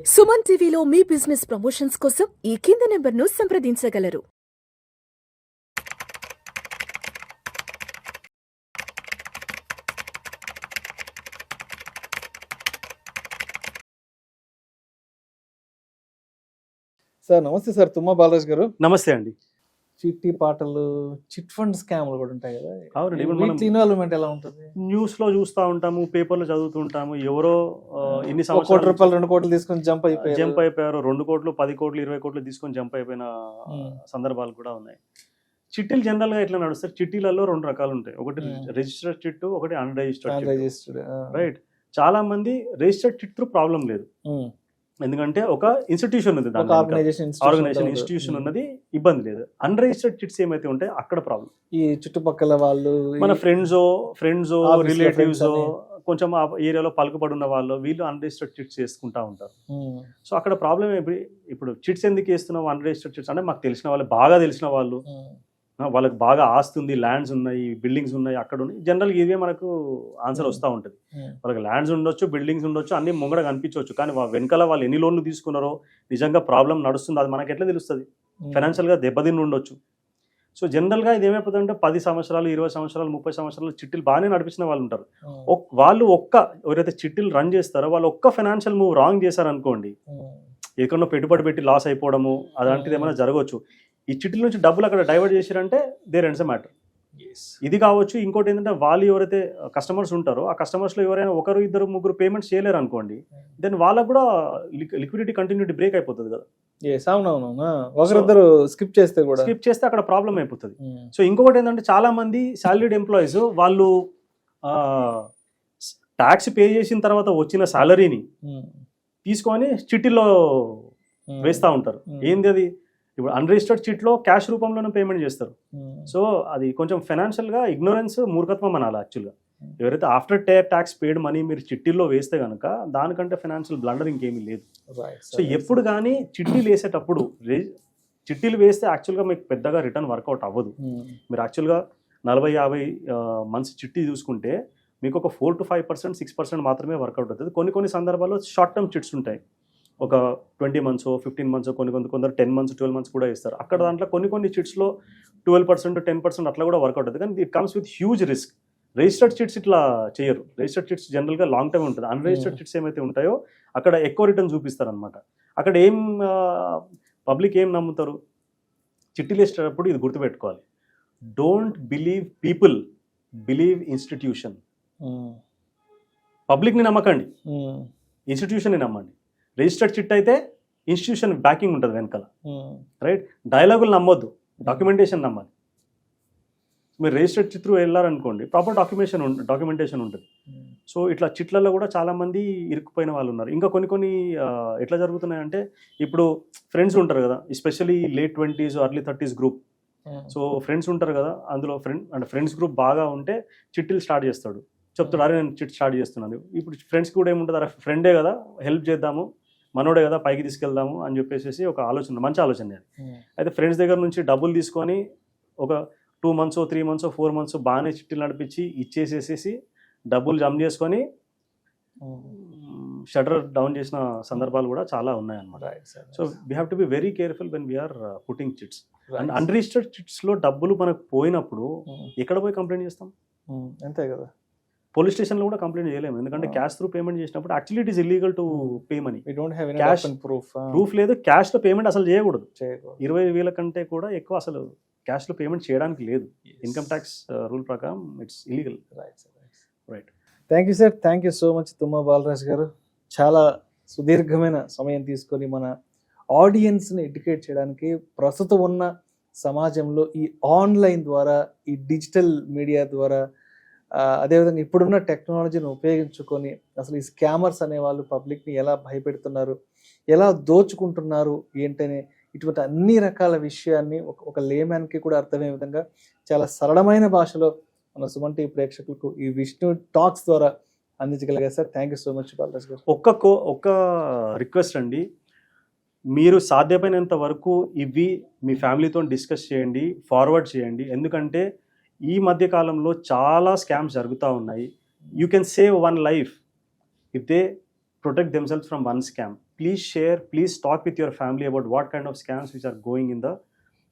సుమన్ టీవీలో మీ business promotions కోసం ఈ కింది నెంబర్ను సంప్రదించగలరు. సార్ నమస్తే సార్, తుమ్మా బాలరాజ్ గారు. నమస్తే అండి. చిట్టి పాటలు, చిట్ ఫండ్ స్కామ్లు కూడా ఉంటాయి కదా. అవునండి. వీటి ఇన్వాల్వ్మెంట్ ఎలా ఉంటుంది? న్యూస్ లో చూస్తూ ఉంటాము, పేపర్లో చదువుతూ ఉంటాము. ఎవరో ఇన్ని ఒక కోటి రూపాయలు 2 కోట్లు తీసుకొని జంప్ అయిపోయారు. 2 కోట్లు 10 కోట్లు 20 కోట్లు తీసుకొని జంప్ అయిపోయిన సందర్భాలు కూడా ఉన్నాయి. చిట్టీలు జనరల్ గా ఎట్లా నడుస్తారు? చిట్టీలలో 2 రకాలు ఉంటాయి. ఒకటి రిజిస్టర్డ్ చిట్టు, ఒకటి అన్రిజిస్టర్డ్. రైట్. చాలా మంది రిజిస్టర్డ్ చిట్ త్రూ ప్రాబ్లం లేదు, ఎందుకంటే ఒక ఇన్స్టిట్యూషన్ ఉంది, ఆర్గనైజేషన్ ఇన్స్టిట్యూషన్ ఉన్నది, ఇబ్బంది లేదు. అన్రిజిస్టర్డ్ చిట్స్ ఏమైతే ఉంటాయి అక్కడ ప్రాబ్లం. ఈ చుట్టుపక్కల వాళ్ళు, మన ఫ్రెండ్స్ రిలేటివ్స్, కొంచెం ఆ ఏరియాలో పలుకుబడి ఉన్న వాళ్ళు, వీళ్ళు అన్రిజిస్టర్డ్ చిట్స్ వేసుకుంటా ఉంటారు. సో అక్కడ ప్రాబ్లం ఇప్పుడు చిట్స్ ఎందుకు వేస్తున్నాం? అన్రిజిస్టర్డ్ చిట్స్ అంటే మాకు తెలిసిన వాళ్ళు, బాగా తెలిసిన వాళ్ళు, వాళ్ళకి బాగా ఆస్తి ఉంది, ల్యాండ్స్ ఉన్నాయి, బిల్డింగ్స్ ఉన్నాయి, అక్కడ ఉన్నాయి. జనరల్గా ఇవే మనకు ఆన్సర్ వస్తూ ఉంటుంది. వాళ్ళకి ల్యాండ్స్ ఉండొచ్చు, బిల్డింగ్స్ ఉండొచ్చు, అన్ని ముంగడ కనిపించవచ్చు, కానీ వెనకాల వాళ్ళు ఎన్ని లోన్లు తీసుకున్నారో, నిజంగా ప్రాబ్లం నడుస్తుంది, అది మనకి ఎట్లా తెలుస్తుంది? ఫైనాన్షియల్గా దెబ్బతిని ఉండొచ్చు. సో జనరల్గా ఇది ఏమైపోతుందంటే 10 సంవత్సరాలు 20 సంవత్సరాలు 30 సంవత్సరాలు చిట్టీలు బాగానే నడిపించిన వాళ్ళు ఉంటారు. వాళ్ళు ఎవరైతే చిట్టీలు రన్ చేస్తారో వాళ్ళు ఫైనాన్షియల్ మూవ్ రాంగ్ చేశారనుకోండి, ఎక్కడో పెట్టుబడి పెట్టి లాస్ అయిపోవడము అలాంటిది ఏమైనా జరగవచ్చు. ఈ చిట్టీల నుంచి డబ్బులు అక్కడ డైవర్ట్ చేశారంటే దేర్ ఎండ్స్ ఎ మ్యాటర్. ఇది కావచ్చు. ఇంకోటి ఏంటంటే వాళ్ళు ఎవరైతే కస్టమర్స్ ఉంటారో ఆ కస్టమర్స్లో ఎవరైనా 1 2 3 పేమెంట్స్ చేయలేరు అనుకోండి, దెన్ వాళ్ళకు కూడా లిక్విడిటీ కంటిన్యూటీ బ్రేక్ అయిపోతుంది కదా. ఒకరిద్దరు స్కిప్ చేస్తే అక్కడ ప్రాబ్లం అయిపోతుంది. సో ఇంకొకటి ఏంటంటే చాలా మంది సాలరీడ్ ఎంప్లాయీస్ వాళ్ళు ట్యాక్స్ పే చేసిన తర్వాత వచ్చిన సాలరీని తీసుకొని చిట్టీలో వేస్తూ ఉంటారు. ఏంది అది? ఇప్పుడు అన్రిజిస్టర్డ్ చిట్లో క్యాష్ రూపంలోనే పేమెంట్ చేస్తారు. సో అది కొంచెం ఫైనాన్షియల్గా ఇగ్నోరెన్స్, మూర్ఖత్వం అనాలి యాక్చువల్గా. ఎవరైతే ఆఫ్టర్ ట్యాక్స్ పేడ్ మనీ మీరు చిట్టీల్లో వేస్తే కనుక దానికంటే ఫైనాన్షియల్ బ్లండర్ ఇంకేమీ లేదు. సో ఎప్పుడు కానీ చిట్టీలు వేసేటప్పుడు, చిట్టీలు వేస్తే యాక్చువల్గా మీకు పెద్దగా రిటర్న్ వర్కౌట్ అవ్వదు. మీరు యాక్చువల్గా 40-50 మంత్స్ చిట్టీ చూసుకుంటే మీకు ఒక 4 to 5%, 6% మాత్రమే వర్కౌట్ అవుతుంది. కొన్ని సందర్భాల్లో షార్ట్ టర్మ్ చిట్స్ ఉంటాయి, ఒక 20 months 15 months, కొందరు 10 months 12 months కూడా ఇస్తారు. అక్కడ దాంట్లో కొన్ని చిట్స్లో 12% 10% అట్లా కూడా వర్కౌట్ అవుతుంది. కానీ it comes with huge risk. Registered chits ఇట్లా చేయరు. రిజిస్టర్డ్ చిట్స్ జనరల్గా లాంగ్ టర్మ్ ఉంటుంది. అన్రిజిస్టర్డ్ చిట్స్ ఏమైతే ఉంటాయో అక్కడ ఎక్కువ రిటర్న్ చూపిస్తారు అనమాట. అక్కడ పబ్లిక్ ఏం నమ్ముతారు? చిట్టీలు వేసేటప్పుడు ఇది గుర్తుపెట్టుకోవాలి, don't believe people, believe institution. పబ్లిక్ని నమ్మకండి, ఇన్స్టిట్యూషన్ని నమ్మండి. రిజిస్టర్డ్ చిట్ అయితే ఇన్స్టిట్యూషన్ బ్యాకింగ్ ఉంటుంది వెనకాల, రైట్? డైలాగులు నమ్మొద్దు, డాక్యుమెంటేషన్ నమ్మాలి. మీరు రిజిస్టర్డ్ చిట్ త్రూ వెళ్ళారనుకోండి, ప్రాపర్ డాక్యుమెంటేషన్ ఉంటుంది. సో ఇట్లా చిట్లలో కూడా చాలామంది ఇరుక్కుపోయిన వాళ్ళు ఉన్నారు. ఇంకా కొన్ని ఎట్లా జరుగుతున్నాయంటే, ఇప్పుడు ఫ్రెండ్స్ ఉంటారు కదా, especially late 20s early 30s group. So friends ఉంటారు కదా, అందులో ఫ్రెండ్స్ గ్రూప్ బాగా ఉంటే చిట్టీలు స్టార్ట్ చేస్తాడు, చెప్తాడు అరే నేను చిట్ స్టార్ట్ చేస్తున్నాను. ఇప్పుడు ఫ్రెండ్స్కి కూడా ఏముంటుంది, అరే ఫ్రెండే కదా హెల్ప్ చేద్దాము, మనోడే కదా పైకి తీసుకెళ్దాము అని చెప్పేసి ఒక ఆలోచన, మంచి ఆలోచన అది. అయితే ఫ్రెండ్స్ దగ్గర నుంచి డబ్బులు తీసుకొని ఒక 2 months 3 months 4 months బాగానే చిట్టీలు నడిపించి ఇచ్చేసేసి డబ్బులు జమ చేసుకొని షటర్ డౌన్ చేసిన సందర్భాలు కూడా చాలా ఉన్నాయన్నమాట. So we have to be very careful when we are putting chits. And unregistered చిట్స్లో డబ్బులు మనకు పోయినప్పుడు ఎక్కడ పోయి కంప్లైంట్ చేస్తాం? అంతే కదా, పోలీస్ స్టేషన్లో కూడా కంప్లైంట్ చేయలేము, ఎందుకంటే క్యాష్ త్రూ పేమెంట్ చేసినప్పుడు actually it is illegal to pay money. Cash proof లేదు, క్యాష్లో పేమెంట్ అసలు చేయకూడదు. 20,000 కంటే కూడా ఎక్కువ అసలు క్యాష్లో పేమెంట్ చేయడానికి లేదు. ఇన్కమ్ ట్యాక్స్ రూల్ ప్రకారం it's illegal. Right. Thank you sir, thank you so much Thumma Balaraj garu. చాలా సుదీర్ఘమైన సమయం తీసుకొని మన ఆడియన్స్ని ఎడ్యుకేట్ చేయడానికి, ప్రస్తుతం ఉన్న సమాజంలో ఈ ఆన్లైన్ ద్వారా, ఈ డిజిటల్ మీడియా ద్వారా, అదేవిధంగా ఇప్పుడున్న టెక్నాలజీని ఉపయోగించుకొని అసలు ఈ స్కామర్స్ అనేవాళ్ళు పబ్లిక్ని ఎలా భయపెడుతున్నారు, ఎలా దోచుకుంటున్నారు ఏంటనే ఇటువంటి అన్ని రకాల విషయాన్ని ఒక లేమ్యాన్కి కూడా అర్థమయ్యే విధంగా చాలా సరళమైన భాషలో మన సుమన్ టీవీ ప్రేక్షకులకు ఈ విష్ణు టాక్స్ ద్వారా అందించగలిగారు sir. Thank you so much Balaraj garu. ఒక్క రిక్వెస్ట్ అండి, మీరు సాధ్యమైనంత వరకు ఇవి మీ ఫ్యామిలీతో డిస్కస్ చేయండి, ఫార్వర్డ్ చేయండి. ఎందుకంటే ఈ మధ్య కాలంలో చాలా స్కామ్స్ జరుగుతూ ఉన్నాయి. You can save 1 life if they protect themselves from one scam. please share, please talk with your family about what kind of scams which are going in the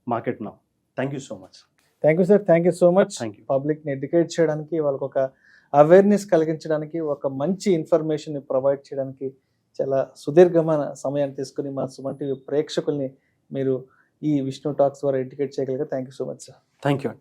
market now. Thank you so much. Thank you sir, thank you so much. Thank you. పబ్లిక్ని educate చేయడానికి, వాళ్ళకు ఒక awareness కలిగించడానికి, ఒక మంచి information provide చేయడానికి చాలా సుదీర్ఘమైన సమయాన్ని తీసుకుని మా సుమన్ టీవీ ప్రేక్షకుల్ని మీరు ఈ విష్ణు టాక్స్ ద్వారా ఎడ్యుకేట్ చేయగలిగా. Thank you so much sir. Thank you.